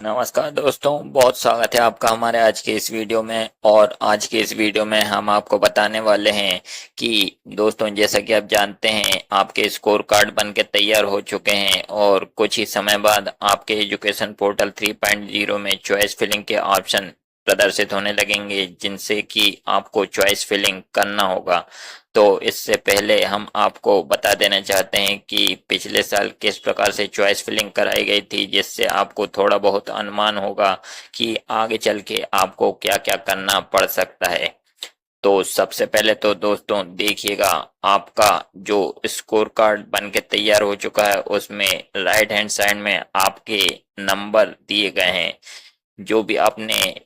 नमस्कार दोस्तों, बहुत स्वागत है आपका हमारे आज के इस वीडियो में। और आज के इस वीडियो में हम आपको बताने वाले हैं कि दोस्तों, जैसा कि आप जानते हैं, आपके स्कोर कार्ड बन के तैयार हो चुके हैं और कुछ ही समय बाद आपके एजुकेशन पोर्टल 3.0 में चॉइस फिलिंग के ऑप्शन प्रदर्शित होने लगेंगे, जिनसे कि आपको चॉइस फिलिंग करना होगा। तो इससे पहले हम आपको बता देना चाहते हैं कि पिछले साल किस प्रकार से चॉइस फिलिंग कराई गई थी, जिससे आपको थोड़ा बहुत अनुमान होगा कि आगे चल के आपको क्या क्या करना पड़ सकता है। तो सबसे पहले तो दोस्तों देखिएगा, आपका जो स्कोर कार्ड बन के तैयार हो चुका है उसमें राइट हैंड साइड में आपके नंबर दिए गए हैं। जो भी आपने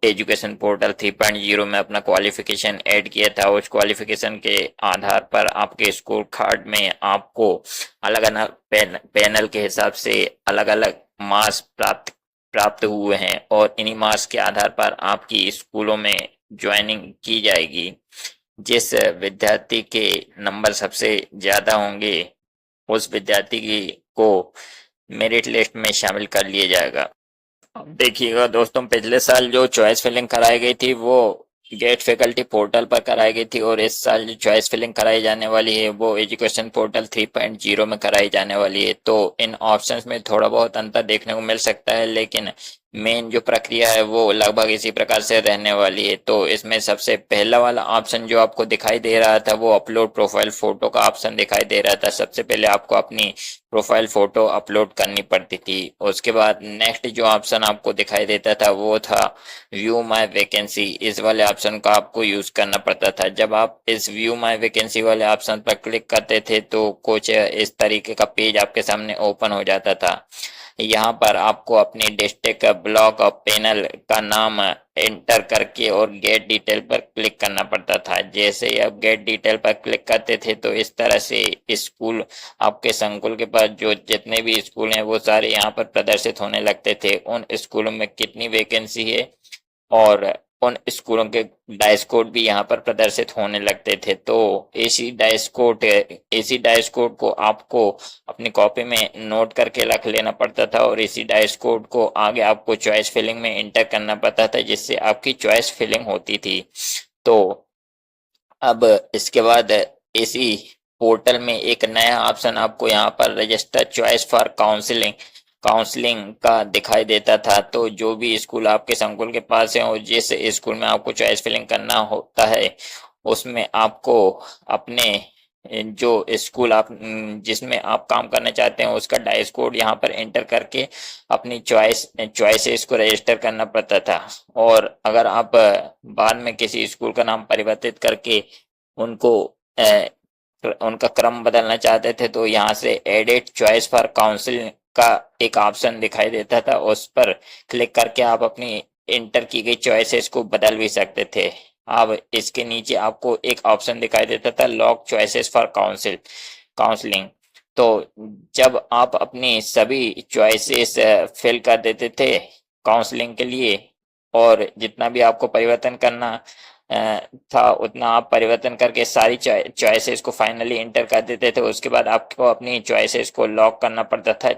एजुकेशन पोर्टल 3.0 में अपना क्वालिफिकेशन ऐड किया था, उस क्वालिफिकेशन के आधार पर आपके स्कोर कार्ड में आपको अलग अलग पैनल के हिसाब से अलग अलग मार्क्स प्राप्त प्राप्त हुए हैं और इन्हीं मार्क्स के आधार पर आपकी स्कूलों में ज्वाइनिंग की जाएगी। जिस विद्यार्थी के नंबर सबसे ज्यादा होंगे उस विद्यार्थी को मेरिट लिस्ट में शामिल कर लिया जाएगा। अब देखिएगा दोस्तों, पिछले साल जो चॉइस फिलिंग कराई गई थी वो गेट फैकल्टी पोर्टल पर कराई गई थी, और इस साल जो चॉइस फिलिंग कराई जाने वाली है वो एजुकेशन पोर्टल 3.0 में कराई जाने वाली है। तो इन ऑप्शंस में थोड़ा बहुत अंतर देखने को मिल सकता है, लेकिन मेन जो प्रक्रिया है वो लगभग इसी प्रकार से रहने वाली है। तो इसमें सबसे पहला वाला ऑप्शन जो आपको दिखाई दे रहा था वो अपलोड प्रोफाइल फोटो का ऑप्शन दिखाई दे रहा था। सबसे पहले आपको अपनी प्रोफाइल फोटो अपलोड करनी पड़ती थी। उसके बाद नेक्स्ट जो ऑप्शन आपको दिखाई देता था वो था व्यू माय वैकेंसी। इस वाले ऑप्शन का आपको यूज करना पड़ता था। जब आप इस व्यू माय वैकेंसी वाले ऑप्शन पर क्लिक करते थे तो कुछ इस तरीके का पेज आपके सामने ओपन हो जाता था। यहाँ पर आपको अपनी डिस्ट्रिक्ट, ब्लॉक और पैनल का नाम एंटर करके और गेट डिटेल पर क्लिक करना पड़ता था। जैसे ही आप गेट डिटेल पर क्लिक करते थे तो इस तरह से स्कूल, आपके संकुल के पास जो जितने भी स्कूल हैं वो सारे यहाँ पर प्रदर्शित होने लगते थे। उन स्कूलों में कितनी वैकेंसी है और उन स्कूलों के डाइस कोड भी यहाँ पर प्रदर्शित होने लगते थे। तो इसी डाइस कोड को आपको अपनी कॉपी में नोट करके रख लेना पड़ता था और इसी डाइस कोड को आगे आपको चॉइस फिलिंग में इंटर करना पड़ता था, जिससे आपकी चॉइस फिलिंग होती थी। तो अब इसके बाद इसी पोर्टल में एक नया ऑप्शन आपको यहाँ पर register choice for counselling counselling का दिखाई देता था। तो जो भी स्कूल आपके संकुल के पास है और जिस स्कूल में आपको चॉइस फिलिंग करना होता है उसमें आपको अपने जो स्कूल आप जिसमें आप काम करना चाहते हैं उसका डाइस कोड यहाँ पर एंटर करके अपनी चॉइसेस को रजिस्टर करना पड़ता था। और अगर आप बाद में किसी स्कूल का नाम परिवर्तित करके उनको उनका क्रम बदलना चाहते थे तो यहाँ से एडिट चॉइस फॉर काउंसिल का एक ऑप्शन दिखाई देता था। उस पर क्लिक करके आप अपनी इंटर की गई चॉइसेस को बदल भी सकते थे। अब इसके नीचे आपको एक ऑप्शन दिखाई देता था लॉक चॉइसेस फॉर काउंसलिंग। तो जब आप अपनी सभी चॉइसेस फिल कर देते थे काउंसलिंग के लिए और जितना भी आपको परिवर्तन करना था उतना आप परिवर्तन करके सारी चॉइसेस को फाइनली इंटर कर देते थे, उसके बाद आपको अपनी चॉइसेस को लॉक करना पड़ता था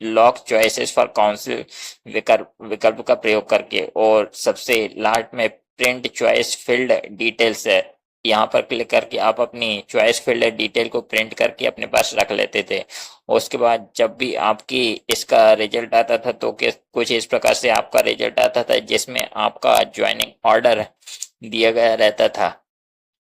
लॉक चॉइसेस फॉर काउंसिल विकल्प का प्रयोग करके। और सबसे लास्ट में प्रिंट चॉइस फील्ड डिटेल्स है, यहाँ पर क्लिक करके आप अपनी चॉइस फील्ड डिटेल को प्रिंट करके अपने पास रख लेते थे। उसके बाद जब भी आपकी इसका रिजल्ट आता था तो कुछ इस प्रकार से आपका रिजल्ट आता था, जिसमें आपका ज्वाइनिंग ऑर्डर दिया गया रहता था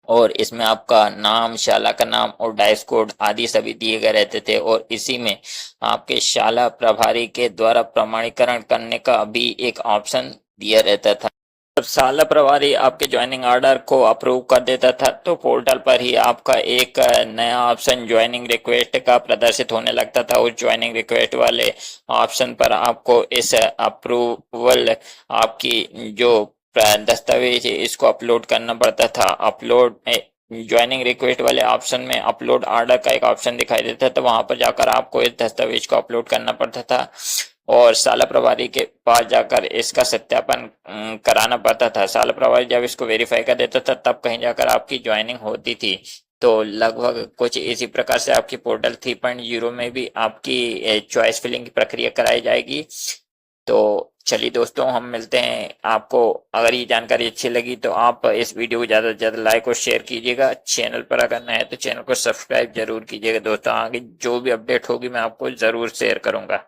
और इसमें आपका नाम, शाला का नाम और डाइस कोड आदि सभी दिए गए रहते थे। और इसी में आपके शाला प्रभारी के द्वारा प्रमाणीकरण करने का भी एक ऑप्शन दिया रहता था। जब शाला प्रभारी आपके ज्वाइनिंग ऑर्डर को अप्रूव कर देता था तो पोर्टल पर ही आपका एक नया ऑप्शन ज्वाइनिंग रिक्वेस्ट का प्रदर्शित होने लगता था। उस ज्वाइनिंग रिक्वेस्ट वाले ऑप्शन पर आपको इस अप्रूवल, आपकी जो दस्तावेज है इसको अपलोड करना पड़ता था। अपलोड ज्वाइनिंग रिक्वेस्ट वाले ऑप्शन में अपलोड ऑर्डर का एक ऑप्शन दिखाई देता था, वहां पर जाकर आपको इस दस्तावेज को अपलोड करना पड़ता था और शाला प्रभारी के पास जाकर इसका सत्यापन कराना पड़ता था। शाला प्रभारी जब इसको वेरीफाई कर देता था तब कहीं जाकर आपकी ज्वाइनिंग होती थी। तो लगभग कुछ इसी प्रकार से आपकी पोर्टल 3.0 में भी आपकी चॉइस फिलिंग की प्रक्रिया कराई जाएगी। तो चलिए दोस्तों, हम मिलते हैं। आपको अगर ये जानकारी अच्छी लगी तो आप इस वीडियो को ज़्यादा से ज़्यादा लाइक और शेयर कीजिएगा। चैनल पर अगर नए हैं तो चैनल को सब्सक्राइब जरूर कीजिएगा दोस्तों। आगे जो भी अपडेट होगी मैं आपको ज़रूर शेयर करूंगा।